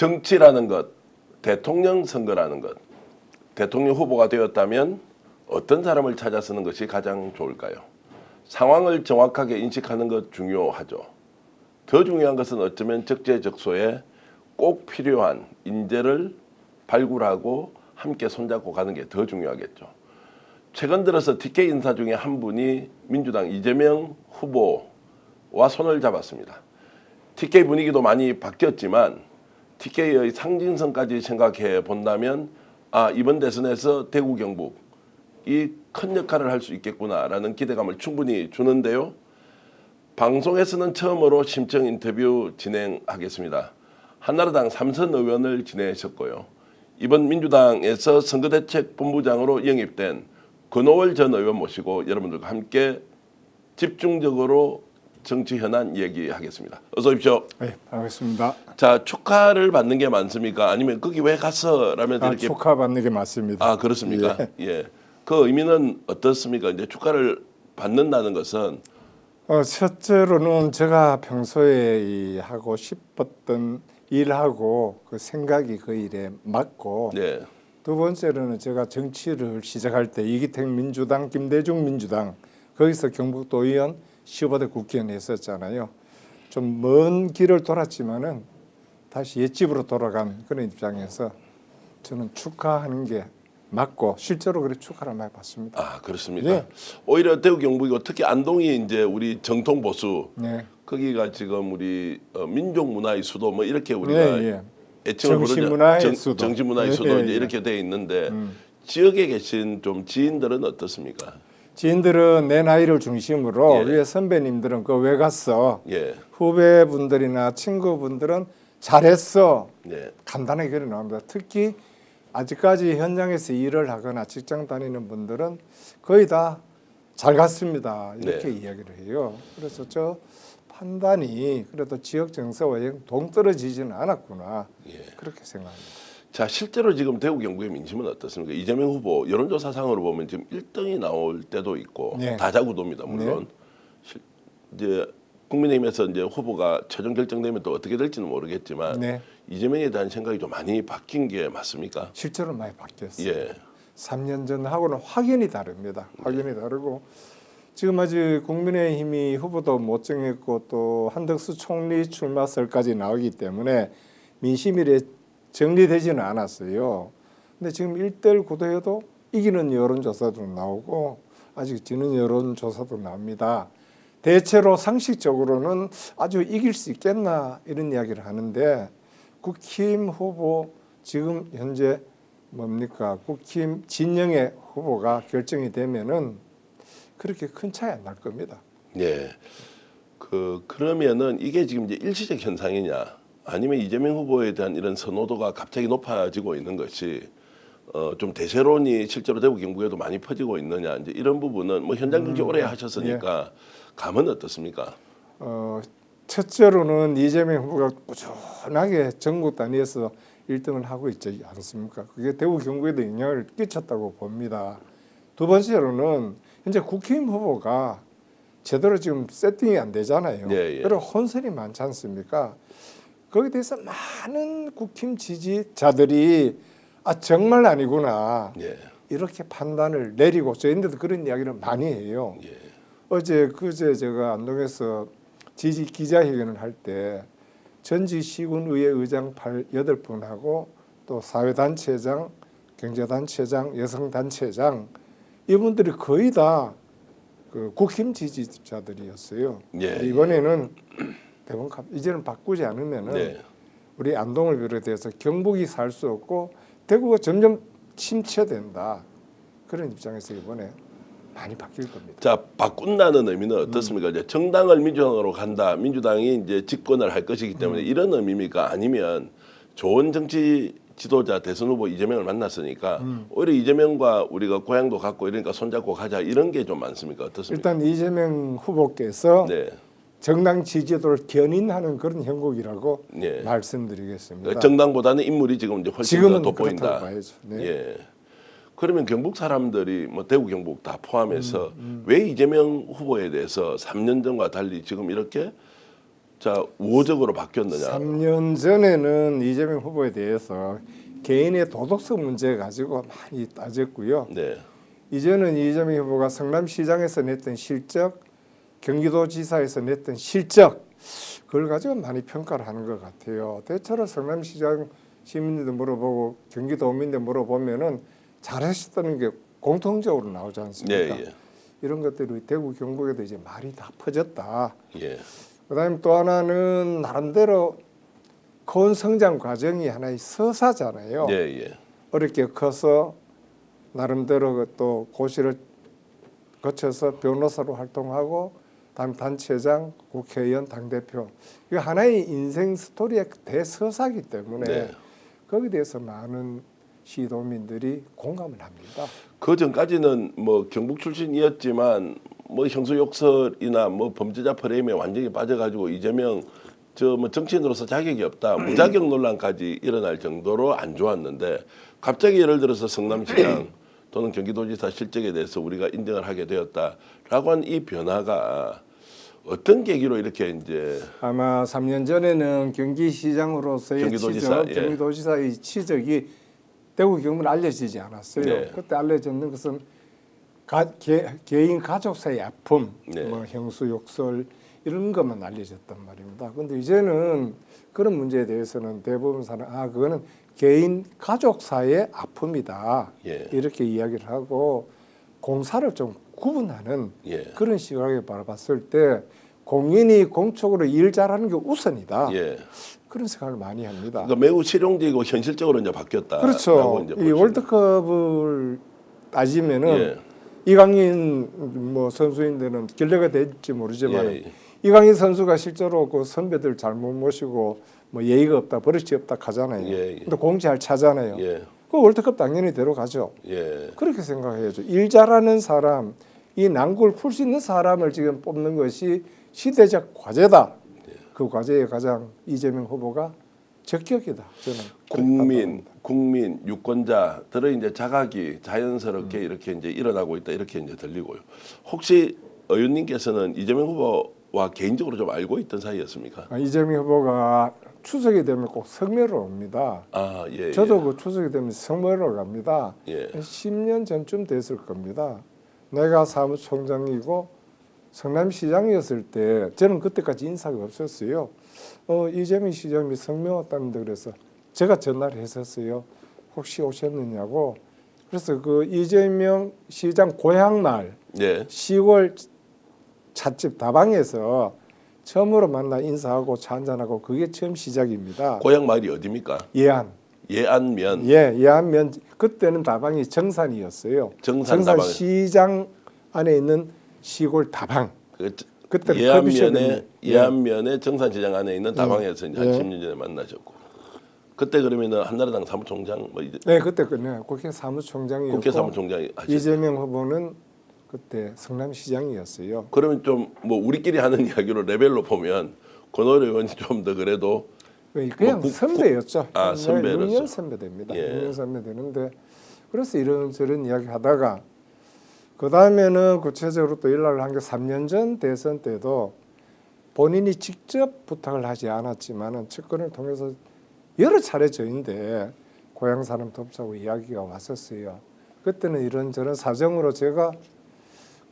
정치라는 것, 대통령 선거라는 것, 대통령 후보가 되었다면 어떤 사람을 찾아 쓰는 것이 가장 좋을까요? 상황을 정확하게 인식하는 것 중요하죠. 더 중요한 것은 어쩌면 적재적소에 꼭 필요한 인재를 발굴하고 함께 손잡고 가는 게 더 중요하겠죠. 최근 들어서 TK 인사 중에 한 분이 민주당 이재명 후보와 손을 잡았습니다. TK 분위기도 많이 바뀌었지만 TK의 상징성까지 생각해 본다면 이번 대선에서 대구 경북 이 큰 역할을 할 수 있겠구나라는 기대감을 충분히 주는데요. 방송에서는 처음으로 심층 인터뷰 진행하겠습니다. 한나라당 삼선 의원을 지내셨고요. 이번 민주당에서 선거대책본부장으로 영입된 권오월 전 의원 모시고 여러분들과 함께 집중적으로 정치 현안 얘기하겠습니다. 어서 오십시오. 네, 반갑습니다. 자, 축하를 받는 게 많습니까? 아니면 거기 왜 갔어? 라면서 이렇게 축하 받는 게 맞습니다. 그렇습니까? 예. 그 의미는 어떻습니까? 이제 축하를 받는다는 것은 첫째로는 제가 평소에 하고 싶었던 일하고 그 생각이 그 일에 맞고 네. 두 번째로는 제가 정치를 시작할 때 이기택 민주당, 김대중 민주당 거기서 경북도 의원 15대 국회의원 했었잖아요. 좀 먼 길을 돌았지만은 다시 옛집으로 돌아간 그런 입장에서 저는 축하하는 게 맞고 실제로 그렇게 축하를 많이 받습니다. 그렇습니까? 네. 오히려 대구 경북이고 특히 안동이 이제 우리 정통 보수 네. 거기가 지금 우리 민족 문화의 수도 뭐 이렇게 우리가 네, 애칭을 정신문화의 수도. 정신문화의 네, 수도 네, 이제 네. 이렇게 돼 있는데 지역에 계신 좀 지인들은 어떻습니까? 지인들은 내 나이를 중심으로 예. 위에 선배님들은 그 왜 갔어? 예. 후배분들이나 친구분들은 잘했어. 네. 간단하게 그래 나옵니다. 특히 아직까지 현장에서 일을 하거나 직장 다니는 분들은 거의 다 잘 갔습니다. 이렇게 네. 이야기를 해요. 그래서 저 판단이 그래도 지역 정서와 동떨어지지는 않았구나. 예. 그렇게 생각합니다. 자, 실제로 지금 대구 경북의 민심은 어떻습니까? 이재명 후보 여론조사상으로 보면 지금 1등이 나올 때도 있고 네. 다자구도입니다. 물론 이제 국민의힘에서 이제 후보가 최종 결정되면 또 어떻게 될지는 모르겠지만 네. 이재명에 대한 생각이 좀 많이 바뀐 게 맞습니까? 실제로 많이 바뀌었어요. 예. 3년 전하고는 확연히 다릅니다. 확연히 다르고 지금 아직 국민의힘이 후보도 못 정했고 또 한덕수 총리 출마설까지 나오기 때문에 민심이 정리되지는 않았어요. 근데 지금 1대1 구도에도 이기는 여론조사도 나오고 아직 지는 여론조사도 나옵니다. 대체로 상식적으로는 아주 이길 수 있겠나 이런 이야기를 하는데 국힘 후보 지금 현재 뭡니까 국힘 진영의 후보가 결정이 되면은 그렇게 큰 차이 안 날 겁니다. 예. 그러면은 이게 지금 이제 일시적 현상이냐 아니면 이재명 후보에 대한 이런 선호도가 갑자기 높아지고 있는 것이 좀 대세론이 실제로 대구 경북에도 많이 퍼지고 있느냐 이제 이런 부분은 뭐 현장 정치 오래 하셨으니까 감은 어떻습니까? 첫째로는 이재명 후보가 꾸준하게 전국 단위에서 1등을 하고 있지 않습니까? 그게 대구 경북에도 영향을 끼쳤다고 봅니다. 두 번째로는 현재 국힘 후보가 제대로 지금 세팅이 안 되잖아요. 예, 예. 그리고 혼선이 많지 않습니까? 거기에 대해서 많은 국힘 지지자들이 정말 아니구나 예. 이렇게 판단을 내리고 저희들도 그런 이야기를 많이 해요. 예. 그제 제가 안동에서 지지 기자회견을 할 때 전직 시군의회 의장 8분하고 또 사회단체장, 경제단체장, 여성단체장 이분들이 거의 다 그 국힘 지지자들이었어요. 예, 이번에는 대부분 이제는 바꾸지 않으면은 네. 우리 안동을 비롯해서 경북이 살 수 없고 대구가 점점 침체된다. 그런 입장에서 이번에 많이 바뀔 겁니다. 자, 바꾼다는 의미는 어떻습니까? 이제 정당을 민주당으로 간다. 민주당이 이제 집권을 할 것이기 때문에 이런 의미입니까? 아니면 좋은 정치 지도자 대선 후보 이재명을 만났으니까 오히려 이재명과 우리가 고향도 같고 이러니까 손잡고 가자 이런 게 좀 많습니까? 어떻습니까? 일단 이재명 후보께서 네. 정당 지지도를 견인하는 그런 형국이라고 예. 말씀드리겠습니다. 그러니까 정당보다는 인물이 지금 이제 훨씬 더 지금은 돋보인다. 그렇다고 봐야죠. 네. 예. 그러면 경북 사람들이 뭐 대구 경북 다 포함해서 왜 이재명 후보에 대해서 3년 전과 달리 지금 이렇게 자 우호적으로 바뀌었느냐? 3년 전에는 이재명 후보에 대해서 개인의 도덕성 문제 가지고 많이 따졌고요. 네, 이제는 이재명 후보가 성남시장에서 냈던 실적, 경기도지사에서 냈던 실적 그걸 가지고 많이 평가를 하는 것 같아요. 대체로 성남시장 시민들도 물어보고 경기도민들 물어보면은 잘하셨다는 게 공통적으로 나오지 않습니까? 예. 이런 것들이 대구 경북에도 이제 말이 다 퍼졌다. 예. 그다음에 또 하나는 나름대로 큰 성장 과정이 하나의 서사잖아요. 예. 어렵게 커서 나름대로 또 고시를 거쳐서 변호사로 활동하고 다음 단체장, 국회의원, 당대표 이거 하나의 인생 스토리의 대서사기 때문에 네. 거기에 대해서 많은 시도민들이 공감을 합니다. 그 전까지는 뭐 경북 출신이었지만 뭐 형수 욕설이나 뭐 범죄자 프레임에 완전히 빠져가지고 이재명 저 뭐 정치인으로서 자격이 없다 무자격 논란까지 일어날 정도로 안 좋았는데 갑자기 예를 들어서 성남시장 또는 경기도지사 실적에 대해서 우리가 인정을 하게 되었다라고 한 이 변화가 어떤 계기로 이렇게 이제 아마 3년 전에는 경기시장으로서의 경기도지사, 예. 경기도지사의 치적이 대구 경북은 알려지지 않았어요. 네. 그때 알려졌는 것은 개인 가족 사이의 아픔, 네. 뭐 형수 욕설 이런 것만 알려졌단 말입니다. 그런데 이제는 그런 문제에 대해서는 대부분 사람 그거는 개인 가족 사이의 아픔이다 예. 이렇게 이야기를 하고 공사를 좀 구분하는 예. 그런 시각에 바라봤을 때 공인이 공적으로 일 잘하는 게 우선이다. 예. 그런 생각을 많이 합니다. 그러니까 매우 실용적이고 현실적으로 이제 바뀌었다. 그렇죠. 이 월드컵을 따지면은 예. 이강인 뭐 선수인들은 결례가 될지 모르지만 예. 이강인 선수가 실제로 그 선배들 잘못 모시고 뭐 예의가 없다, 버릇이 없다 하잖아요. 예. 근데 공 잘 차잖아요. 예. 그 월드컵 당연히 데려가죠. 예. 그렇게 생각해야죠. 일 잘하는 사람, 이 난국을 풀 수 있는 사람을 지금 뽑는 것이 시대적 과제다. 그 과제에 가장 이재명 후보가 적격이다. 저는 국민 유권자들의 이제 자각이 자연스럽게 이렇게 이제 일어나고 있다 이렇게 이제 들리고요. 혹시 의원님께서는 이재명 후보와 개인적으로 좀 알고 있던 사이였습니까? 이재명 후보가 추석이 되면 꼭 성묘를 옵니다. 아 예. 저도 그 추석이 되면 성묘를 갑니다. 예. 10년 전쯤 됐을 겁니다. 내가 사무총장이고 성남시장이었을 때 저는 그때까지 인사가 없었어요. 이재명 시장이 성명 왔다는데 그래서 제가 전화를 했었어요. 혹시 오셨느냐고. 그래서 그 이재명 시장 고향마을 예. 시골 찻집 다방에서 처음으로 만나 인사하고 차 한잔하고 그게 처음 시작입니다. 고향 마을이 어디입니까? 예안. 예안면. 예안면 그때는 다방이 정산이었어요. 정산 다방. 시장 안에 있는 시골 다방. 그때 예안면에 정산시장 안에 있는 다방에서 이제 한 예. 10년 전에 만나셨고 그때 그러면은 한나라당 사무총장 뭐 이제 네, 그때 국회 사무총장이었고 국회 사무총장이 하셨죠. 이재명 후보는 그때 성남시장이었어요. 그러면 좀 뭐 우리끼리 하는 이야기로 레벨로 보면 권오래 의원이 좀 더 그래도 그냥 선배였죠. 선배로서 6년 선배 됩니다. 예. 6년 선배 되는데 그래서 이런저런 이야기 하다가 그 다음에는 구체적으로 또 연락을 한 게 3년 전 대선 때도 본인이 직접 부탁을 하지 않았지만은 측근을 통해서 여러 차례 저인데 고향 사람 돕자고 이야기가 왔었어요. 그때는 이런저런 사정으로 제가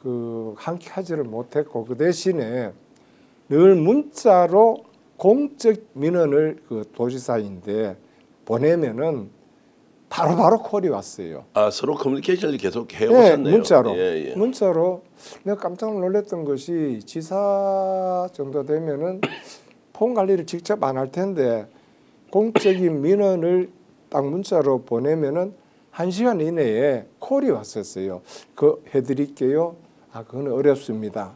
그 함께 하지를 못했고 그 대신에 늘 문자로 공적 민원을 그 도지사인데 보내면은 바로바로 콜이 왔어요. 서로 커뮤니케이션을 계속 해오셨네요. 네, 문자로. 예. 문자로 내가 깜짝 놀랐던 것이 지사 정도 되면은 폰 관리를 직접 안 할 텐데 공적인 민원을 딱 문자로 보내면은 1시간 이내에 콜이 왔었어요. 그 해드릴게요. 그건 어렵습니다.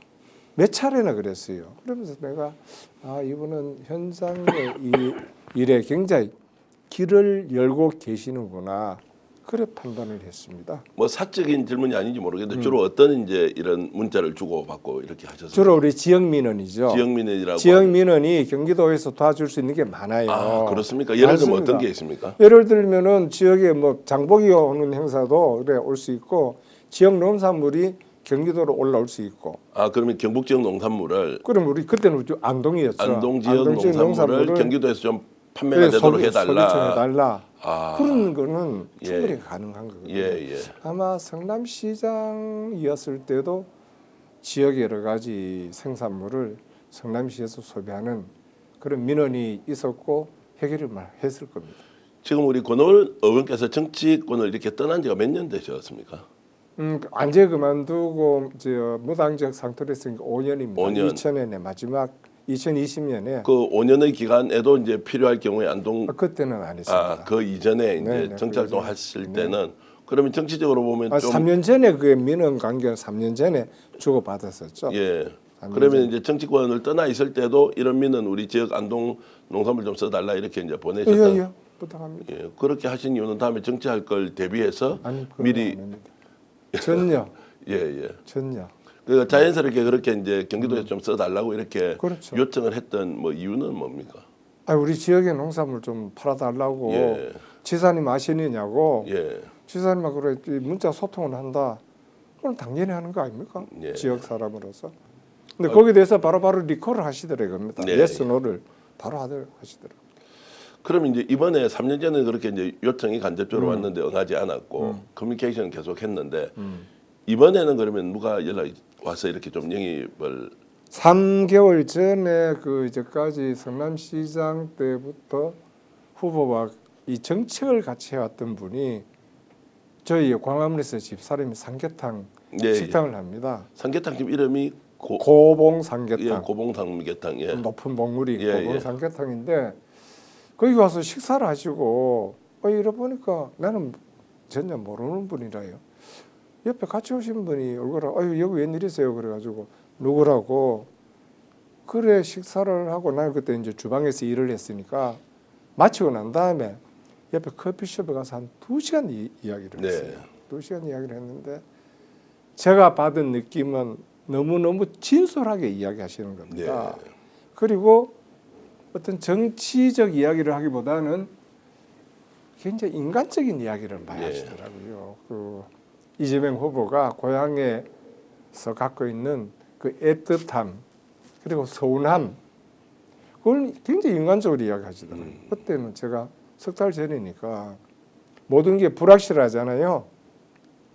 몇 차례나 그랬어요. 그러면서 내가 이분은 현장의 이 일에 굉장히 길을 열고 계시는구나. 그래 판단을 했습니다. 뭐 사적인 질문이 아닌지 모르겠는데 주로 어떤 이제 이런 문자를 주고 받고 이렇게 하셨어요? 주로 우리 지역 민원이죠. 지역 민원이라고. 지역 민원이 경기도에서 도와줄 수 있는 게 많아요. 그렇습니까? 예를 들면 많습니다. 어떤 게 있습니까? 예를 들면은 지역에 뭐 장보기 오는 행사도 그래 올 수 있고 지역 농산물이 경기도로 올라올 수 있고. 아 그러면 경북 지역 농산물을 그럼 우리 그때는 우리 안동이었죠. 안동 지역 농산물을 경기도에서 좀 판매가 네, 되도록 해달라. 소비청해달라. 아. 그런 거는 예. 충분히 가능한 거거든요. 예. 아마 성남시장이었을 때도 지역 여러 가지 생산물을 성남시에서 소비하는 그런 민원이 있었고 해결을 했을 겁니다. 지금 우리 권오을 의원께서 정치권을 이렇게 떠난 지가 몇 년 되셨습니까? 안제 그만두고 무당적 상태로 했으니까 5년입니다. 5년. 2000년에 마지막 2020년에 그 5년의 기간에도 이제 필요할 경우에 안동 그때는 안 했습니다. 그 이전에 이제 네, 정치 활동 그 하실 때는 그러면 정치적으로 보면 좀 3년 전에 그 민원 관계는 3년 전에 주고 받았었죠. 예. 그러면 이제 정치권을 떠나 있을 때도 이런 민원 우리 지역 안동 농산물 좀 써달라 이렇게 이제 보내셨다. 예, 부탁합니다. 예. 그렇게 하신 이유는 다음에 정치할 걸 대비해서 아니, 미리 전혀 예. 전혀. 그 자연스럽게 그렇게 이제 경기도에 좀 써달라고 이렇게 그렇죠. 요청을 했던 뭐 이유는 뭡니까? 우리 지역의 농산물 좀 팔아달라고 예. 지사님 아시느냐고 예. 지사님하고 그래 문자 소통을 한다. 그럼 당연히 하는 거 아닙니까? 예. 지역 사람으로서. 근데 거기에 대해서 바로바로 리콜을 하시더라고요. 겁니다. 네. 예스 노를 바로 하시더라고요. 그럼 이제 이번에 3년 전에 그렇게 이제 요청이 간접적으로 왔는데 응하지 않았고 커뮤니케이션을 계속 했는데 이번에는 그러면 누가 연락이 와서 이렇게 좀 영입을 3개월 전에 그 이제까지 성남시장 때부터 후보와 이 정책을 같이 해왔던 분이 저희 광화문에서 집사람이 삼계탕 예, 식당을 합니다. 삼계탕집 이름이 고봉 삼계탕. 예, 고봉 삼계탕. 예. 높은 봉우리 예, 고봉 예. 삼계탕인데 거기 와서 식사를 하시고 이러 보니까 나는 전혀 모르는 분이라요. 옆에 같이 오신 분이 얼굴을 여기 웬일이세요? 그래가지고 누구라고 그래 식사를 하고 나는 그때 이제 주방에서 일을 했으니까 마치고 난 다음에 옆에 커피숍에 가서 한 2시간 이야기를 네. 했어요. 2시간 이야기를 했는데 제가 받은 느낌은 너무너무 진솔하게 이야기하시는 겁니다. 네. 그리고 어떤 정치적 이야기를 하기보다는 굉장히 인간적인 이야기를 많이 네. 하시더라고요. 그 이재명 후보가 고향에서 갖고 있는 그 애틋함 그리고 서운함 그걸 굉장히 인간적으로 이야기하시더라고요. 그때는 제가 석 달 전이니까 모든 게 불확실하잖아요.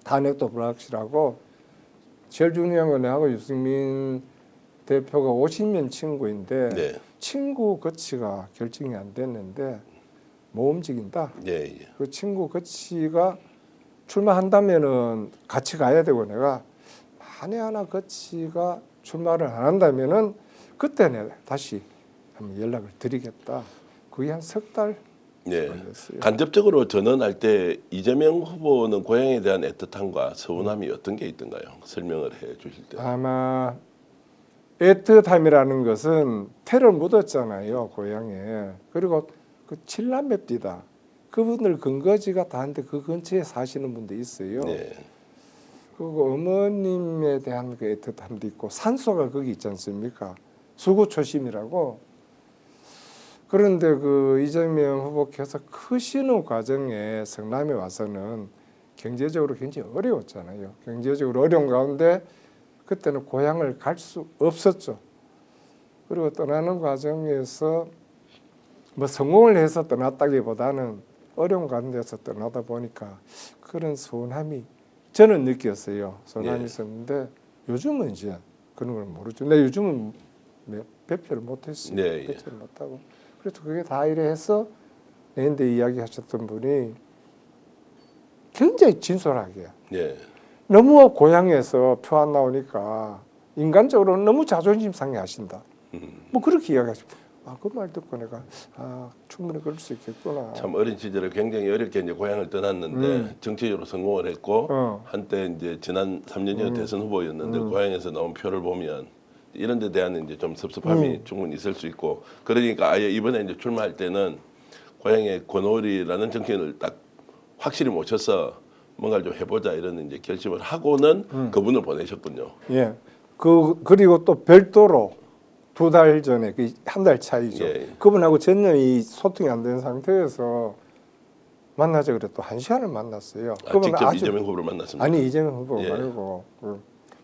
탄핵도 불확실하고 제일 중요한 건 내하고 유승민 대표가 50년 친구인데 네. 친구 거치가 결정이 안 됐는데 못 움직인다. 예. 그 친구 거치가 출마한다면은 같이 가야 되고 내가 만에 하나 거치가 출마를 안 한다면은 그때 내가 다시 한번 연락을 드리겠다. 그게 한 석 달 네. 걸렸어요. 간접적으로 전언할 때 이재명 후보는 고향에 대한 애틋함과 서운함이 어떤 게 있던가요? 설명을 해 주실 때. 아마 애틋함이라는 것은 태를 묻었잖아요 고향에. 그리고 그 칠남매입니다. 그분들 근거지가 다한데 그 근처에 사시는 분도 있어요. 네. 그리고 어머님에 대한 그 애틋함도 있고 산소가 거기 있지 않습니까? 수구초심이라고. 그런데 그 이재명 후보께서 크시는 과정에 성남에 와서는 경제적으로 굉장히 어려웠잖아요. 경제적으로 어려운 가운데 그때는 고향을 갈 수 없었죠. 그리고 떠나는 과정에서 뭐 성공을 해서 떠났다기보다는 어려운 가운데서 떠나다 보니까 그런 서운함이 저는 느꼈어요. 서운함이 예. 있었는데 요즘은 이제 그런 걸 모르죠. 근데 요즘은 배표를 못했어요. 네, 예. 배표를 못하고. 그래서 그게 다 이래 해서 내인데 이야기하셨던 분이 굉장히 진솔하게 네. 너무 고향에서 표 안 나오니까 인간적으로는 너무 자존심 상해하신다. 뭐 그렇게 이야기하십니다. 그 말 듣고 내가 충분히 그럴 수 있겠구나. 참 어린 시절에 굉장히 어렵게 이제 고향을 떠났는데 정치적으로 성공을 했고 한때 이제 지난 3년 전 대선 후보였는데 고향에서 나온 표를 보면 이런 데 대한 이제 좀 섭섭함이 충분히 있을 수 있고 그러니까 아예 이번에 이제 출마할 때는 고향의 권오을이라는 정치인을 딱 확실히 모셔서 뭔가를 좀 해보자 이런 이제 결심을 하고는 그분을 보내셨군요. 예. 그리고 또 별도로 2달 전에 한 달 차이죠. 예. 그분하고 전혀 이 소통이 안 된 상태에서 만나자 그래 또 1시간을 만났어요. 그분은 직접 이재명 후보를 만났습니다. 아니 이재명 후보 예. 말고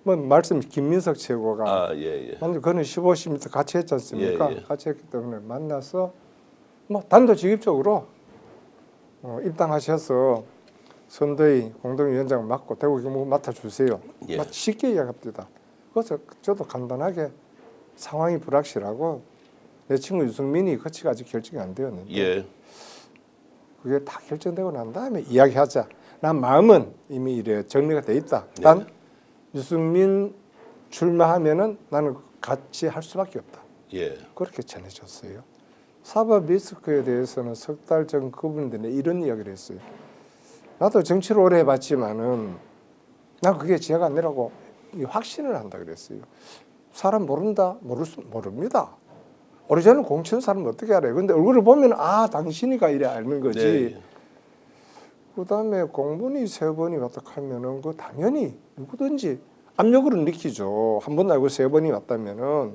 뭐 말씀 김민석 최고가 아, 예, 예. 완전 그는 15, 10m 같이 했지 않습니까? 예, 예. 같이 했기 때문에 만나서 뭐 단도직입적으로 입당하셔서 선대위 공동위원장 맡고 대구 경북 맡아주세요. 예. 쉽게 이야기합니다. 그래서 저도 간단하게 상황이 불확실하고 내 친구 유승민이 거치가 아직 결정이 안 되었는데 예. 그게 다 결정되고 난 다음에 이야기하자. 난 마음은 이미 이래 정리가 돼 있다. 단 유승민 출마하면은 나는 같이 할 수밖에 없다. 예. 그렇게 전해줬어요. 사법 리스크에 대해서는 석 달 전 그분들이 이런 이야기를 했어요. 나도 정치를 오래 해봤지만은 난 그게 지혜가 아니라고 확신을 한다 그랬어요. 사람 모른다? 모릅니다. 오래전에 공천 사람 어떻게 알아요? 근데 얼굴을 보면 아 당신이가 이래 알는 거지. 네. 그다음에 공문이 3번이 왔다 하면은 그 당연히 누구든지 압력으로 느끼죠. 한 번 알고 3번이 왔다면은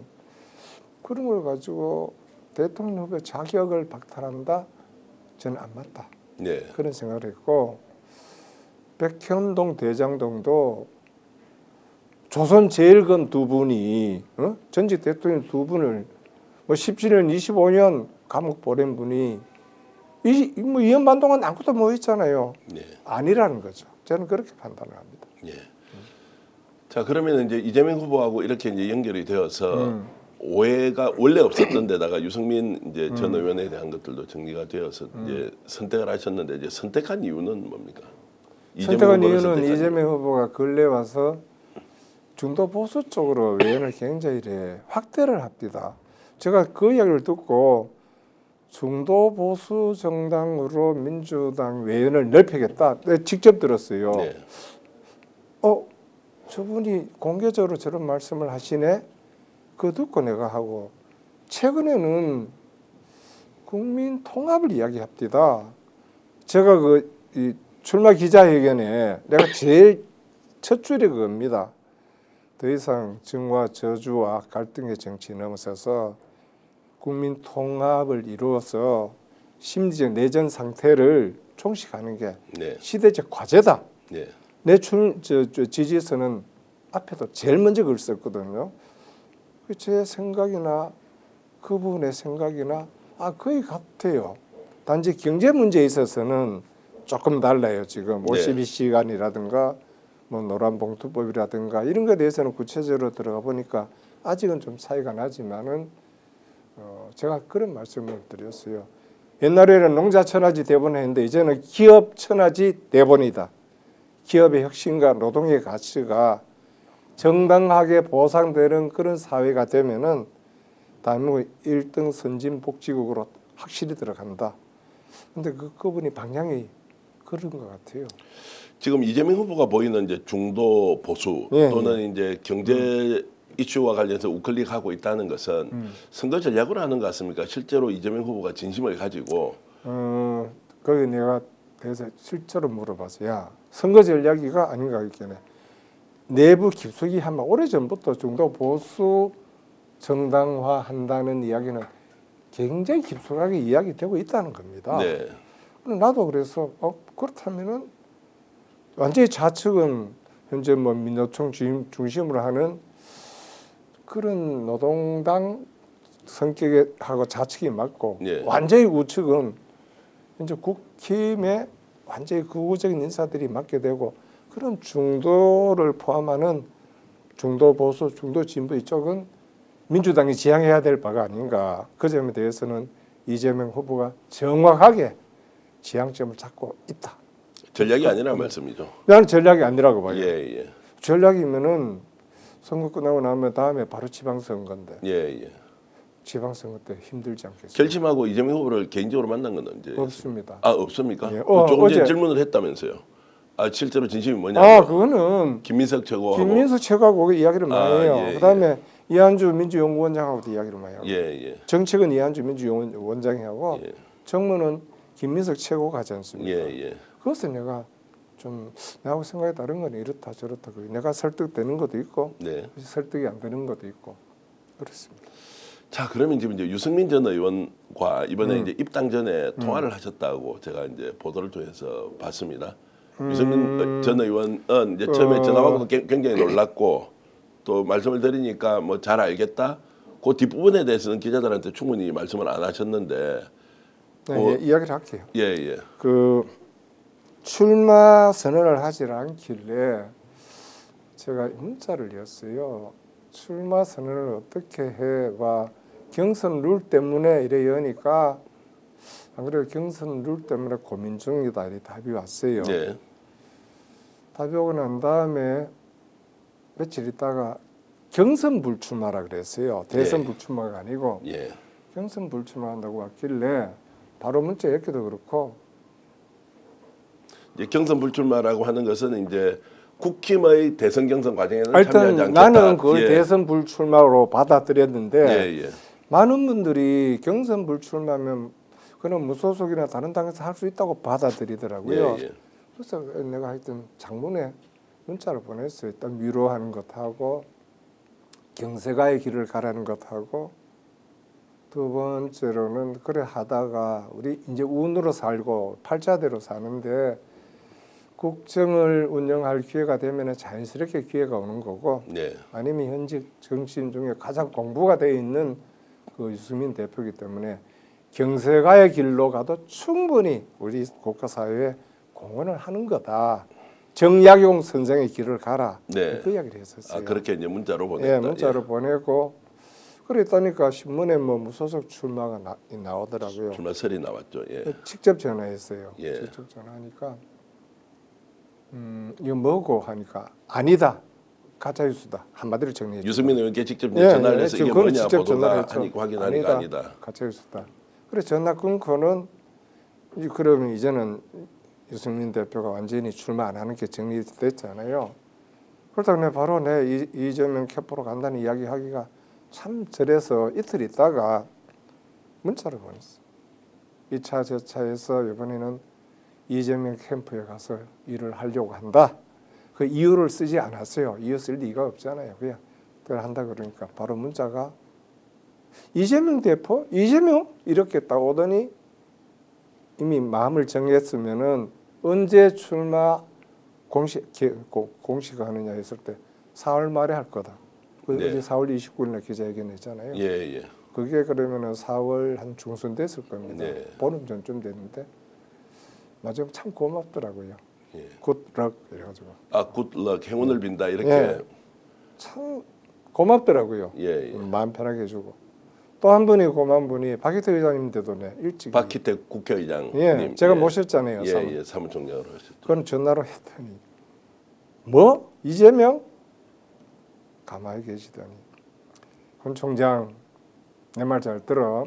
그런 걸 가지고 대통령 후보 자격을 박탈한다? 저는 안 맞다. 네. 그런 생각을 했고 백현동 대장동도 조선 제일건 두 분이 전직 대통령 두 분을 뭐 17년, 25년 감옥 보낸 분이 뭐 2년 반 동안 아무것도 못 했잖아요. 네. 아니라는 거죠. 저는 그렇게 판단을 합니다. 예. 자, 그러면 이제 이재명 후보하고 이렇게 이제 연결이 되어서 오해가 원래 없었던 데다가 유승민 이제 전 의원에 대한 것들도 정리가 되어서 이제 선택을 하셨는데 이제 선택한 이유는 뭡니까? 선택한 후보를 이유는 선택한 이재명 후보가 근래 와서 중도 보수 쪽으로 외연을 굉장히 확대를 합니다. 제가 그 이야기를 듣고 중도 보수 정당으로 민주당 외연을 넓히겠다. 직접 들었어요. 네. 저분이 공개적으로 저런 말씀을 하시네. 그거 듣고 내가 하고 최근에는 국민 통합을 이야기합니다. 제가 이 출마 기자회견에 내가 제일 첫 줄이 그겁니다. 더 이상 정와 저주와 갈등의 정치 넘어서서 국민 통합을 이루어서 심리적 내전 상태를 종식하는 게 네. 시대적 과제다. 네. 내 지지에서는 앞에도 제일 먼저 그걸 썼거든요. 제 생각이나 그분의 생각이나 거의 같아요. 단지 경제 문제에 있어서는 조금 달라요. 지금 52시간이라든가 뭐 노란봉투법이라든가 이런 것에 대해서는 구체적으로 들어가 보니까 아직은 좀 차이가 나지만은 제가 그런 말씀을 드렸어요. 옛날에는 농자천하지 대본을 했는데 이제는 기업천하지 대본이다. 기업의 혁신과 노동의 가치가 정당하게 보상되는 그런 사회가 되면은 대한민국 1등 선진복지국으로 확실히 들어간다. 근데 그분이 방향이 그런 것 같아요. 지금 이재명 후보가 보이는 이제 중도 보수 또는 이제 경제 이슈와 관련해서 우클릭하고 있다는 것은 선거 전략으로 하는 것 같습니까? 실제로 이재명 후보가 진심을 가지고 거기 내가 대해서 실제로 물어봤어요. 야, 선거 전략이가 아닌가 했겠네. 내부 깊숙이 하면 오래전부터 중도 보수 정당화 한다는 이야기는 굉장히 깊숙하게 이야기되고 있다는 겁니다. 네. 나도 그래서 그렇다면은 완전히 좌측은 현재 뭐 민노총 중심으로 하는 그런 노동당 성격에 하고 좌측이 맞고 네. 완전히 우측은 이제 국힘의 완전히 극우적인 인사들이 맡게 되고 그런 중도를 포함하는 중도 보수, 중도 진보 이쪽은 민주당이 지향해야 될 바가 아닌가. 그 점에 대해서는 이재명 후보가 정확하게 지향점을 잡고 있다. 전략이 아니라는 말씀이죠. 나는 전략이 아니라고 봐요. 예, 예. 전략이면은 선거 끝나고 나면 다음에 바로 지방선거인데 예, 예. 지방선거 때 힘들지 않겠어요? 결심하고 이재명 후보를 개인적으로 만난 건 언제? 없습니다. 아, 없습니까? 예. 조금 전에 어제 질문을 했다면서요. 아, 실제로 진심이 뭐냐? 그거는 김민석 최고하고 김민석 최고하고 이야기를 많이 해요. 예, 그다음에 이한주 민주연구원장하고도 이야기를 많이 하고 예, 예. 정책은 이한주 민주연구원장이 하고 예. 정무는 김민석 최고가 하지 않습니까? 예, 예. 그것을 내가 좀 나하고 생각이 다른 건 이렇다 저렇다 내가 설득되는 것도 있고 네. 설득이 안 되는 것도 있고 그렇습니다. 자, 그러면 지금 이제 유승민 전 의원과 이번에 이제 입당 전에 통화를 하셨다고 제가 이제 보도를 통해서 봤습니다. 유승민 전 의원은 이제 처음에 전화 받고 굉장히 놀랐고 또 말씀을 드리니까 뭐 잘 알겠다. 그 뒷부분에 대해서는 기자들한테 충분히 말씀을 안 하셨는데 네, 이야기를 할게요. 예, 예. 그 출마 선언을 하지 않길래 제가 문자를 였어요. 출마 선언을 어떻게 해와 경선 룰 때문에 이래 여니까 안 그래도 경선 룰 때문에 고민 중이다 이 답이 왔어요. 예. 답이 오고 난 다음에 며칠 있다가 경선 불출마라 그랬어요. 대선 예. 불출마가 아니고 예. 경선 불출마한다고 왔길래 바로 문자 읽기도 그렇고 이제 경선 불출마라고 하는 것은 이제 국힘의 대선 경선 과정에는 참여하지 일단 않겠다. 나는 그걸 예. 대선 불출마로 받아들였는데 예, 예. 많은 분들이 경선 불출마면 그는 무소속이나 다른 당에서 할 수 있다고 받아들이더라고요. 예, 예. 그래서 내가 하여튼 장문에 문자를 보냈어요. 일단 위로하는 것하고 경세가의 길을 가라는 것하고 두 번째로는 그래 하다가 우리 이제 운으로 살고 팔자대로 사는데 국정을 운영할 기회가 되면 자연스럽게 기회가 오는 거고 네. 아니면 현직 정치인 중에 가장 공부가 돼 있는 그 유승민 대표이기 때문에 경세가의 길로 가도 충분히 우리 국가사회에 공헌을 하는 거다. 정약용 선생의 길을 가라. 네. 그 이야기를 했었어요. 아, 그렇게 이제 문자로 보냈다. 예, 문자로 보내고 그랬다니까 신문에 뭐 무소속 출마가 나오더라고요. 출마설이 나왔죠. 예. 직접 전화했어요. 예. 직접 전화하니까 이거 뭐고 하니까 아니다. 가짜뉴스다. 한마디로 정리해. 유승민 의원께 직접 예, 전화를 예, 해서 지금 이게 그걸 뭐냐 직접 전화를 보도가 했죠. 하니까 확인하니까 아니다. 가짜뉴스다. 그래서 전화 끊고는 그러면 이제는 유승민 대표가 완전히 출마 안 하는 게 정리됐잖아요. 그렇다고 내가 바로 내 이재명 캠프로 간다는 이야기하기가 참 저래서 이틀 있다가 문자를 보냈어. 2차 절차에서 이번에는 이재명 캠프에 가서 일을 하려고 한다. 그 이유를 쓰지 않았어요. 이유 쓸 리가 없잖아요. 그냥 그걸 한다 그러니까 바로 문자가 이재명 대표? 이재명? 이렇게 딱 오더니 이미 마음을 정했으면은 언제 출마 공식하느냐 했을 때 4월 말에 할 거다. 네. 어제 4월 29일날 기자회견했잖아요. 예, 예. 그게 그러면은 4월 한 중순 됐을 겁니다. 네. 보름 전쯤 됐는데 마지막 참 고맙더라고요. 예. 굿럭 이래가지고 아, 굿럭 행운을 빈다 이렇게. 예. 참 고맙더라고요. 예, 예. 마음 편하게 해주고 또 한 분이 고마운 분이 박희태 의장님인데도 일찍 박희태 국회의장님. 예, 제가 모셨잖아요. 예, 예, 사무총장으로 하셨죠. 그건 전화로 했더니 뭐 이재명 가만히 계시더니 권 총장 내 말 잘 들어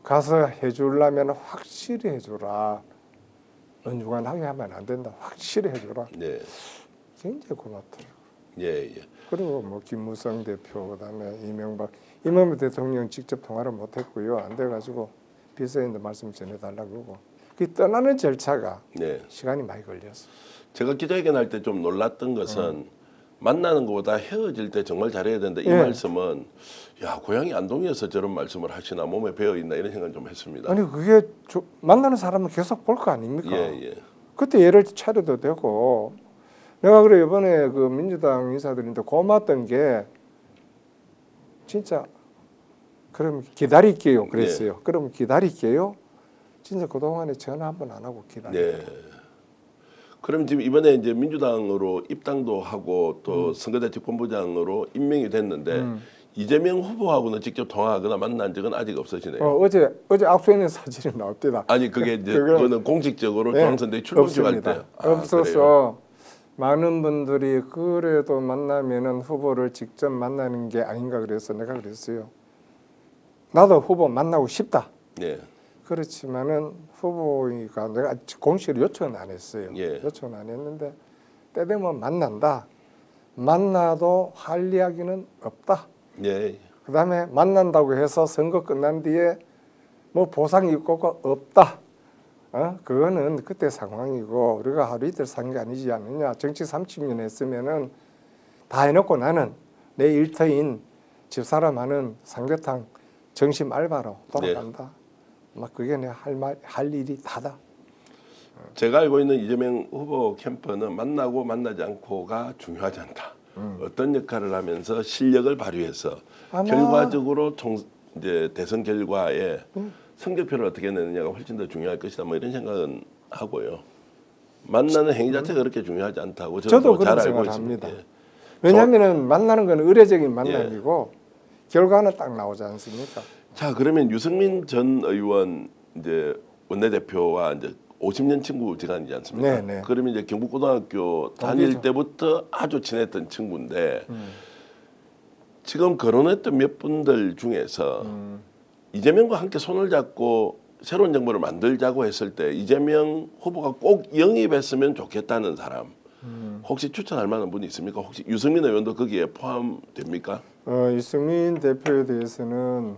가서 해주려면 확실히 해줘라. 은중한하게 하면 안 된다. 확실히 해줘라. 네. 굉장히 고맙더라고. 예, 예. 그리고 뭐 김무성 대표 그다음에 이명박 대통령 직접 통화를 못했고요. 안 돼가지고 비서인도 말씀 전해달라고 그러고 그 떠나는 절차가 네. 시간이 많이 걸렸어. 제가 기자회견 할 때 좀 놀랐던 것은 만나는 것보다 헤어질 때 정말 잘해야 된다. 이 예. 말씀은 야 고향이 안동이어서 저런 말씀을 하시나 몸에 배어 있나 이런 생각 좀 했습니다. 아니 그게 만나는 사람은 계속 볼 거 아닙니까? 예, 예. 그때 얘를 차려도 되고 내가 그래 이번에 그 민주당 인사들인데 고마웠던 게 진짜 그럼 기다릴게요 그랬어요. 네. 그럼 기다릴게요. 진짜 그동안에 전화 한 번 안 하고 기다려. 네. 그럼 지금 이번에 이제 민주당으로 입당도 하고 또 선거대책 본부장으로 임명이 됐는데 이재명 후보하고는 직접 통화하거나 만난 적은 아직 없으시네요. 어제 악수해 있는 사진이 나옵니다. 아니 그게 이제 그건- 그거는 공식적으로 네, 중앙선대 출범식 할 때 없습니다. 없어서 많은 분들이 그래도 만나면은 후보를 직접 만나는 게 아닌가 그래서 내가 그랬어요. 나도 후보 만나고 싶다. 네. 그렇지만은 후보가 내가 공식으로 요청은 안 했어요. 예. 요청은 안 했는데 때 되면 만난다. 만나도 할 이야기는 없다. 예. 그다음에 만난다고 해서 선거 끝난 뒤에 뭐 보상 있고가 없다. 그거는 그때 상황이고 우리가 하루 이틀 산 게 아니지 않느냐. 정치 30년 했으면은 다 해놓고 나는 내 일터인 집사람 하는 삼계탕 점심 알바로 돌아간다. 막 그게 내 할 일이 다다. 제가 알고 있는 이재명 후보 캠프는 만나고 만나지 않고가 중요하지 않다. 어떤 역할을 하면서 실력을 발휘해서 아마- 결과적으로 이제 대선 결과에 성적표를 어떻게 내느냐가 훨씬 더 중요할 것이다. 뭐 이런 생각은 하고요. 만나는 행위 자체가 그렇게 중요하지 않다고 저도 잘 그런 알고 생각을 있습니다. 합니다. 예. 왜냐하면 만나는 건 의례적인 만남이고 결과는 딱 나오지 않습니까? 자, 그러면 유승민 전 의원 이제 원내대표와 이제 50년 친구 지간이지 않습니까? 네, 네. 그러면 이제 경북고등학교 다닐 동기죠. 때부터 아주 친했던 친구인데 지금 거론했던 몇 분들 중에서 이재명과 함께 손을 잡고 새로운 정부를 만들자고 했을 때 이재명 후보가 꼭 영입했으면 좋겠다는 사람 혹시 추천할 만한 분이 있습니까? 혹시 유승민 의원도 거기에 포함됩니까? 유승민 대표에 대해서는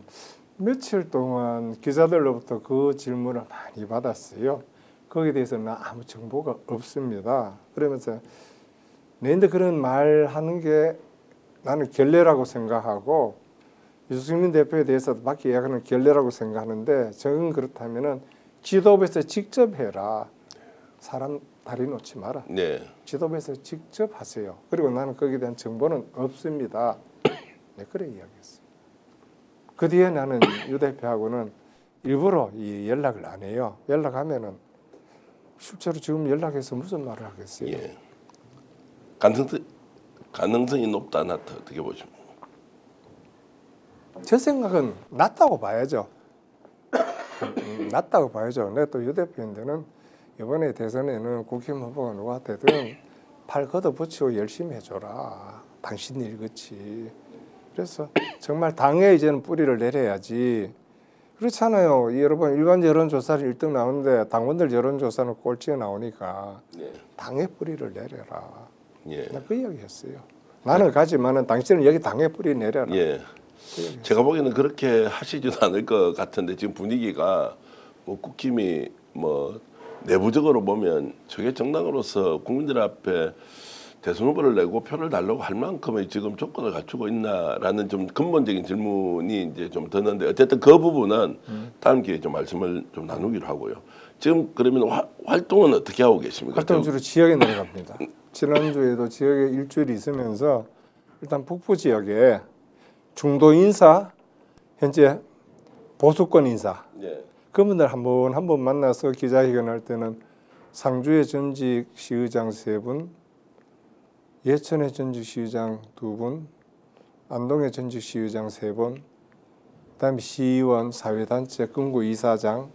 며칠 동안 기자들로부터 그 질문을 많이 받았어요. 거기에 대해서는 아무 정보가 없습니다. 그러면서 내인데 그런 말하는 게 나는 결례라고 생각하고 유승민 대표에 대해서 막 이야기하는 결례라고 생각하는데 저는 그렇다면은 지도부에서 직접 해라. 사람 다리 놓지 마라. 네. 지도부에서 직접 하세요. 그리고 나는 거기에 대한 정보는 없습니다. 네, 그래 이야기했어요. 그 뒤에 나는 유 대표하고는 일부러 이 연락을 안 해요. 연락하면은 실제로 지금 연락해서 무슨 말을 하겠어요? 예. 가능성이 높다 낮다 어떻게 보십니까? 제 생각은 낮다고 봐야죠. 낮다고 봐야죠. 내가 또 유 대표인데는 이번에 대선에는 국힘 후보가 누가 되든 팔 걷어붙이고 열심히 해줘라. 당신 일 그치. 그래서 정말 당에 이제는 뿌리를 내려야지. 그렇잖아요. 여러분 일반 여론조사를 1등 나오는데 당원들 여론조사는 꼴찌에 나오니까 예. 당의 뿌리를 내려라. 예. 나 그 이야기했어요. 나는 가지만은 당신은 여기 당의 뿌리 내려라. 예. 제가 보기에는 그렇게 하시지도 않을 것 같은데 지금 분위기가 뭐 국힘이 뭐 내부적으로 보면 저게 정당으로서 국민들 앞에 대선 후보를 내고 표를 달라고 할 만큼의 지금 조건을 갖추고 있나라는 좀 근본적인 질문이 이제 좀 드는데 어쨌든 그 부분은 다음 기회에 좀 말씀을 좀 나누기로 하고요. 지금 그러면 활동은 어떻게 하고 계십니까? 활동 주로 지역에 내려갑니다. 지난주에도 지역에 일주일 있으면서 일단 북부 지역에 중도 인사, 현재 보수권 인사 예. 그분들 한 번 만나서 기자회견할 때는 상주의 전직 시의장 3분, 예천의 전직 시의장 2분, 안동의 전직 시의장 3분, 그다음에 시의원, 사회단체, 금구 이사장,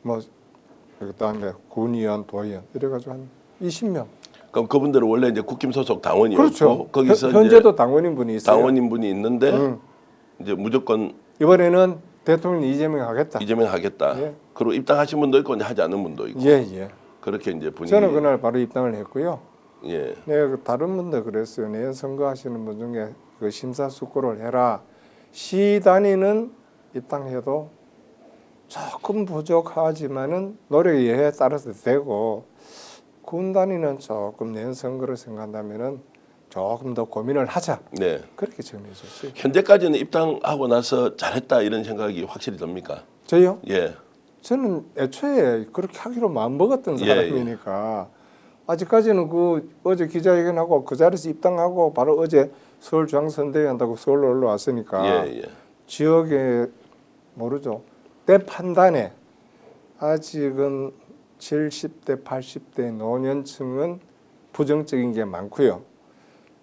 뭐 그다음에 군의원, 도의원 이래가지고 한 20명. 그럼 그분들은 원래 이제 국힘 소속 당원이었고 그렇죠. 거기서 현재도 당원인 분이 있어요. 당원인 분이 있는데 이제 무조건 이번에는 대통령 이재명 하겠다. 이재명 하겠다. 예. 그리고 입당하신 분도 있고 이제 하지 않은 분도 있고 예. 그렇게 이제 분위기. 저는 그날 바로 입당을 했고요. 예. 내가 그 다른 분들 그랬어요. 내년 선거하시는 분 중에 그 심사숙고를 해라. 시 단위는 입당해도 조금 부족하지만은 노력에 의해 따라서 되고 군 단위는 조금 내년 선거를 생각한다면은 조금 더 고민을 하자. 네. 그렇게 정해졌어요. 현재까지는 입당하고 나서 잘했다 이런 생각이 확실히 듭니까? 저요? 예. 저는 애초에 그렇게 하기로 마음먹었던 예, 사람이니까 아직까지는 그 어제 기자회견하고 그 자리에서 입당하고 바로 어제 서울 중앙선대위 한다고 서울로 올라왔으니까 예. 지역에 모르죠. 때 판단에 아직은 70대, 80대 노년층은 부정적인 게 많고요.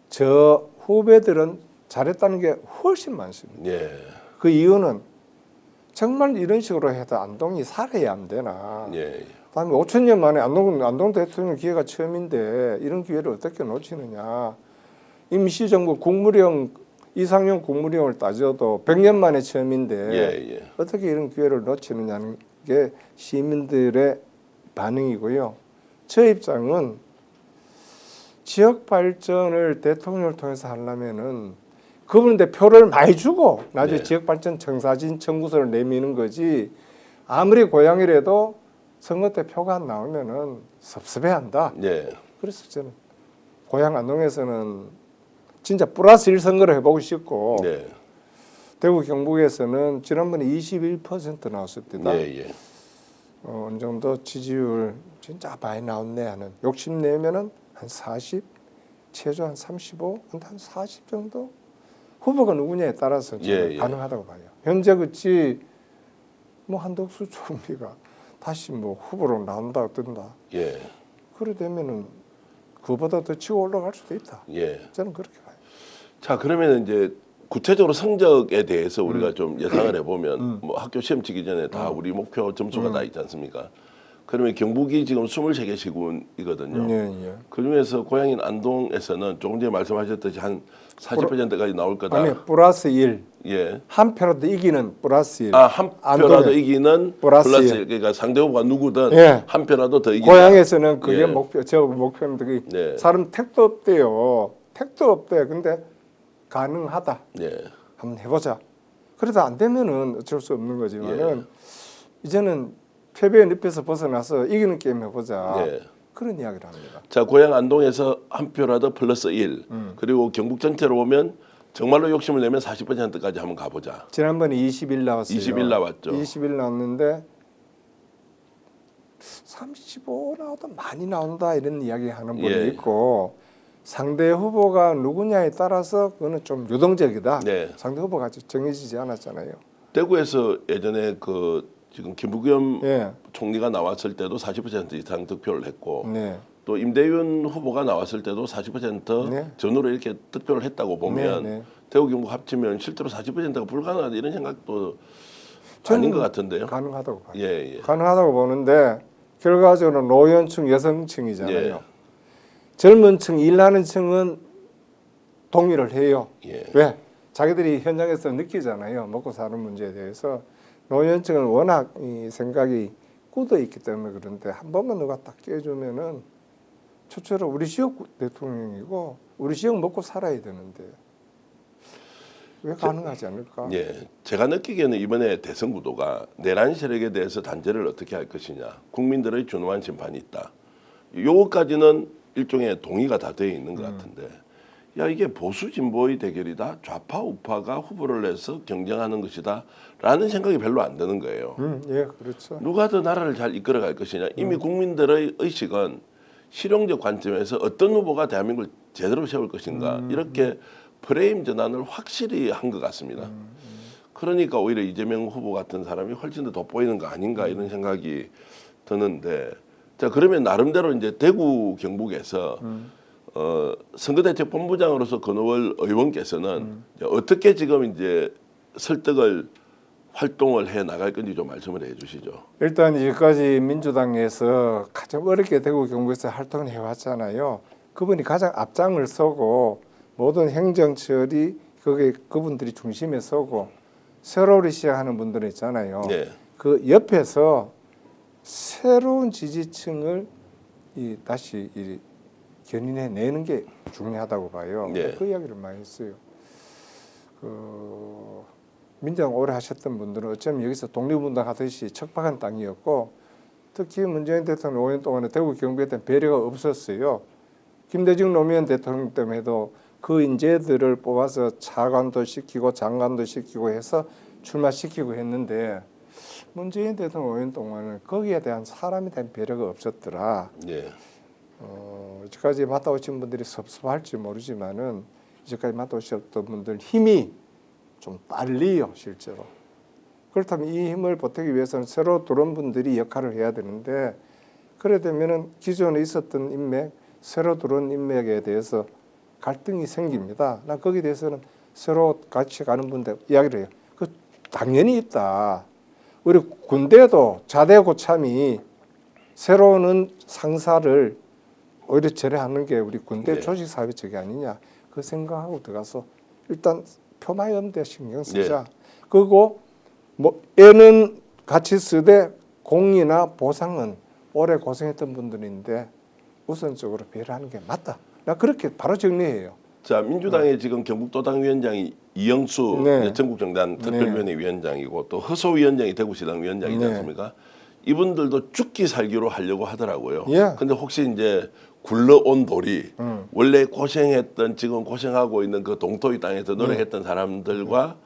저 후배들은 잘했다는 게 훨씬 많습니다. 예. 그 이유는 정말 이런 식으로 해도 안동이 살아야 안 되나. 예. 다음에 5천 년 만에 안동 대통령 기회가 처음인데 이런 기회를 어떻게 놓치느냐. 임시정부 국무령 이상용 국무령을 따져도 100년 만에 처음인데 예. 어떻게 이런 기회를 놓치느냐는 게 시민들의 반응이고요. 제 입장은 지역 발전을 대통령을 통해서 하려면은 그분한테 표를 많이 주고 나중에 네. 지역 발전 청사진 청구서를 내미는 거지. 아무리 고향이라도 선거 때 표가 안 나오면은 섭섭해한다. 예. 그래서 저는 고향 안동에서는 진짜 플러스 1 선거를 해보고 싶고 네. 대구 경북에서는 지난번에 21% 나왔습니다. 예. 어느 정도 지지율 진짜 많이 나왔네 하는 욕심내면은 한 40, 최소 한 35, 한 40 정도 후보가 누구냐에 따라서 저는 예. 가능하다고 봐요. 현재 그치 뭐 한덕수 총리가 다시 뭐 후보로 나온다 어떤다. 예. 그래 되면은 그보다 더 치고 올라갈 수도 있다. 예. 저는 그렇게 봐요. 자, 그러면 이제 구체적으로 성적에 대해서 우리가 좀 예상을 해보면 뭐 학교 시험 치기 전에 다 우리 목표 점수가 다 있지 않습니까? 그러면 경북이 지금 23개 시군이거든요. 예. 그중에서 고향인 안동에서는 조금 전에 말씀하셨듯이 한 40%까지 나올 거다. 아니 플러스 1. 예. 한 표라도 이기는 플러스 1. 아, 한 표라도 안동에. 이기는 플러스 플러스 일. 그러니까 상대 후보가 누구든 예. 한 표라도 더 이기는. 고향에서는 그게 예. 목표, 저 목표입니다. 그 네. 사람 택도 없대요. 택도 없대. 근데 가능하다. 예. 한번 해보자. 그래도 안 되면은 어쩔 수 없는 거지만은 이제는 패배의 늪에서 벗어나서 이기는 게임 해보자. 예. 그런 이야기를 합니다. 자, 고향 안동에서 한 표라도 플러스 1. 그리고 경북 전체로 보면 정말로 욕심을 내면 40%까지 한번 가보자. 지난번에 20일 나왔어요. 20일 나왔죠. 20일 나왔는데 35 나오다 많이 나온다 이런 이야기 하는 분이 예. 있고 상대 후보가 누구냐에 따라서 그거는 좀 유동적이다. 네. 상대 후보가 아직 정해지지 않았잖아요. 대구에서 예전에 그 지금 김부겸 예. 총리가 나왔을 때도 40% 이상 득표를 했고 네. 또 임대윤 후보가 나왔을 때도 40% 네. 전후로 이렇게 득표를 했다고 보면 네. 대구 경북 합치면 실제로 40%가 불가능하다 이런 생각도 저는 아닌 것 같은데요. 가능하다고 봐요. 예. 가능하다고 보는데 결과적으로 노연층 여성층이잖아요. 예. 젊은 층 일하는 층은 동의를 해요. 예. 왜? 자기들이 현장에서 느끼잖아요. 먹고 사는 문제에 대해서. 노연층은 워낙 이 생각이 굳어 있기 때문에 그런데 한 번만 누가 딱 깨주면은 초처럼 우리 지역 대통령이고 우리 지역 먹고 살아야 되는데 왜 가능하지 않을까? 예, 제가 느끼기에는 이번에 대선 구도가 내란 세력에 대해서 단죄를 어떻게 할 것이냐, 국민들의 준엄한 심판이 있다. 요거까지는 일종의 동의가 다 되어 있는 것 같은데, 야 이게 보수 진보의 대결이다, 좌파 우파가 후보를 내서 경쟁하는 것이다라는 생각이 별로 안 드는 거예요. 예, 그렇죠. 누가 더 나라를 잘 이끌어갈 것이냐, 이미 국민들의 의식은 실용적 관점에서 어떤 후보가 대한민국을 제대로 세울 것인가 이렇게 프레임 전환을 확실히 한 것 같습니다. 그러니까 오히려 이재명 후보 같은 사람이 훨씬 더 돋보이는 거 아닌가 이런 생각이 드는데, 자 그러면 나름대로 이제 대구 경북에서 선거대책본부장으로서 권오월 의원께서는 이제 어떻게 지금 이제 설득을 활동을 해 나갈 건지 좀 말씀을 해주시죠. 일단 이제까지 민주당에서 가장 어렵게 대구 경북에서 활동을 해왔잖아요. 그분이 가장 앞장을 서고 모든 행정 처리 그게 그분들이 중심에 서고 새로리 시작하는 분들 있잖아요. 네. 그 옆에서 새로운 지지층을 다시 견인해 내는 게 중요하다고 봐요. 네. 그 이야기를 많이 했어요. 민주당 오래 하셨던 분들은 어쩌면 여기서 독립운동 하듯이 척박한 땅이었고 특히 문재인 대통령 5년 동안에 대구 경북에 대한 배려가 없었어요. 김대중 노무현 대통령 때문에도 그 인재들을 뽑아서 차관도 시키고 장관도 시키고 해서 출마시키고 했는데 문재인 대통령 5년 동안은 거기에 대한 사람에 대한 배려가 없었더라. 네. 이제까지 맡아오신 분들이 섭섭할지 모르지만은 이제까지 맡아오셨던 분들 힘이 좀 빨리요 실제로. 그렇다면 이 힘을 보태기 위해서는 새로 들어온 분들이 역할을 해야 되는데 그래 되면은 기존에 있었던 인맥, 새로 들어온 인맥에 대해서 갈등이 생깁니다. 난 거기에 대해서는 새로 같이 가는 분들 이야기를 해요. 그 당연히 있다. 우리 군대도 자대 고참이 새로 오는 상사를 오히려 제례하는 게 우리 군대 네. 조직 사회적이 아니냐 그 생각하고 들어가서 일단 표마연대 신경 쓰자. 그리고 뭐 애는 같이 쓰되 공이나 보상은 오래 고생했던 분들인데 우선적으로 배려하는 게 맞다. 나 그렇게 바로 정리해요. 자 민주당의 지금 경북도당 위원장이 이영수 네. 전국정당 특별위원회 위원장이고 또 허소 위원장이 대구시당 위원장이지 네. 않습니까? 이분들도 죽기 살기로 하려고 하더라고요. 예. 근데 혹시 이제 굴러온 돌이 원래 고생했던 지금 고생하고 있는 그 동토의 땅에서 노력했던 사람들과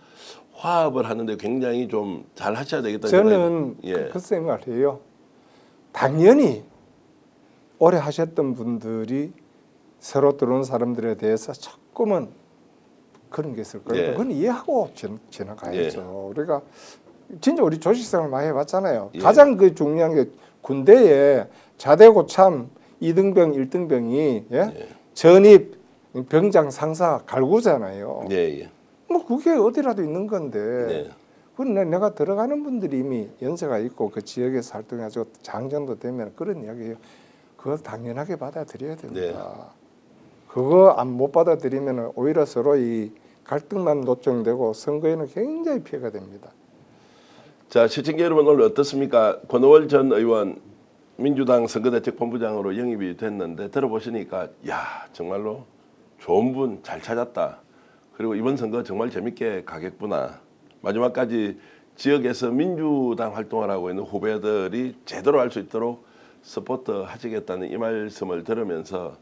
화합을 하는데 굉장히 좀 잘 하셔야 되겠다는 저는 생각이 그 생각을 해요. 당연히 오래 하셨던 분들이 새로 들어온 사람들에 대해서 조금은 그런 게 있을 거예요. 예. 그건 이해하고 지나가야죠. 우리가 진짜 우리 조직생활 많이 해봤잖아요. 예. 가장 그 중요한 게 군대에 자대고참 2등병, 1등병이 예? 전입 병장 상사 갈구잖아요. 예. 뭐 그게 어디라도 있는 건데 네. 그건 내가 들어가는 분들이 이미 연세가 있고 그 지역에서 활동해가지고 장정도 되면 그런 이야기예요. 그거 당연하게 받아들여야 됩니다. 네. 그거 못 받아들이면 오히려 서로 이 갈등만 노정되고 선거에는 굉장히 피해가 됩니다. 자, 시청자 여러분 오늘 어떻습니까? 권오월 전 의원 민주당 선거대책본부장으로 영입이 됐는데 들어보시니까 야 정말로 좋은 분 잘 찾았다. 그리고 이번 선거 정말 재밌게 가겠구나. 마지막까지 지역에서 민주당 활동을 하고 있는 후배들이 제대로 할 수 있도록 서포트 하시겠다는 이 말씀을 들으면서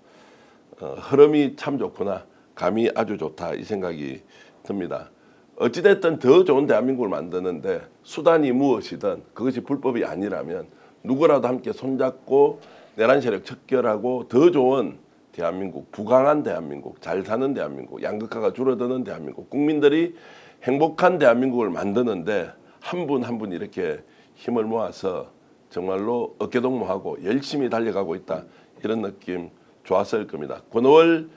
흐름이 참 좋구나. 감이 아주 좋다. 이 생각이 듭니다. 어찌됐든 더 좋은 대한민국을 만드는데 수단이 무엇이든 그것이 불법이 아니라면 누구라도 함께 손잡고 내란 세력 척결하고 더 좋은 대한민국, 부강한 대한민국, 잘 사는 대한민국, 양극화가 줄어드는 대한민국, 국민들이 행복한 대한민국을 만드는데 한 분 한 분 이렇게 힘을 모아서 정말로 어깨동무하고 열심히 달려가고 있다. 이런 느낌 좋았을 겁니다. 권오월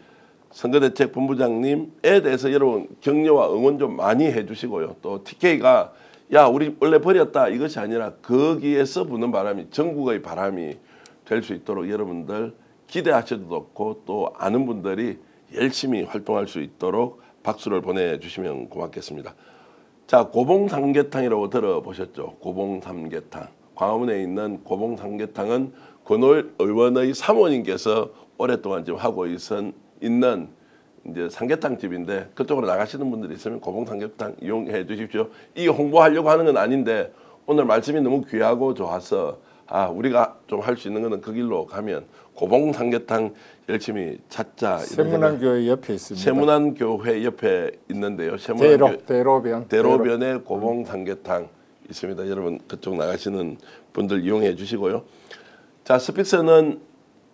선거대책본부장님에 대해서 여러분 격려와 응원 좀 많이 해주시고요. 또 TK가 야 우리 원래 버렸다 이것이 아니라 거기에서 부는 바람이 전국의 바람이 될 수 있도록 여러분들 기대하셔도 좋고 또 아는 분들이 열심히 활동할 수 있도록 박수를 보내주시면 고맙겠습니다. 자, 고봉삼계탕이라고 들어보셨죠? 고봉삼계탕. 광화문에 있는 고봉삼계탕은 권오월 의원의 사모님께서 오랫동안 지금 하고 있는 이제 삼계탕 집인데 그쪽으로 나가시는 분들이 있으면 고봉삼계탕 이용해 주십시오. 이 홍보하려고 하는 건 아닌데 오늘 말씀이 너무 귀하고 좋아서 우리가 좀 할 수 있는 거는 그 길로 가면 고봉삼계탕 열심히 찾자. 세문안교회 옆에 있습니다. 세문안교회 옆에 있는데요. 대로변에 고봉삼계탕 있습니다. 여러분 그쪽 나가시는 분들 이용해 주시고요. 자, 스픽스는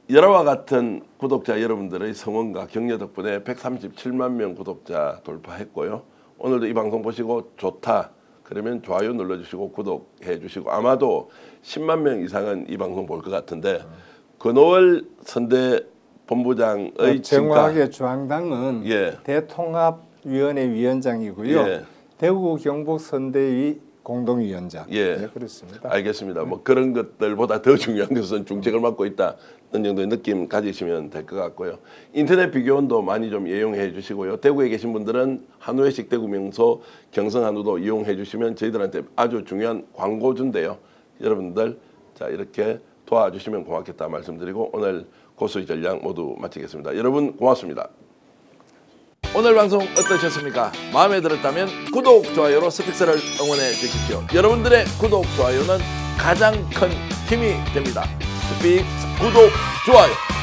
여러와 같은 구독자 여러분들의 성원과 격려 덕분에 137만 명 구독자 돌파했고요. 오늘도 이 방송 보시고 좋다. 그러면 좋아요 눌러주시고 구독해 주시고 아마도 10만 명 이상은 이 방송 볼 것 같은데 권오월 선대본부장의 정확하게 중앙당은 예. 대통합위원회 위원장이고요. 예. 대구 경북 선대위 공동위원장. 예. 네, 그렇습니다. 알겠습니다. 뭐 그런 것들보다 더 중요한 것은 중책을 맡고 있다는 정도의 느낌 가지시면 될 것 같고요. 인터넷 비교원도 많이 좀 이용해 주시고요. 대구에 계신 분들은 한우회식 대구 명소 경성한우도 이용해 주시면 저희들한테 아주 중요한 광고주인데요. 여러분들 자 이렇게 도와주시면 고맙겠다 말씀드리고 오늘 고수의 전략 모두 마치겠습니다. 여러분 고맙습니다. 오늘 방송 어떠셨습니까? 마음에 들었다면 구독, 좋아요로 스픽스를 응원해 주십시오. 여러분들의 구독, 좋아요는 가장 큰 힘이 됩니다. 스픽스 구독, 좋아요.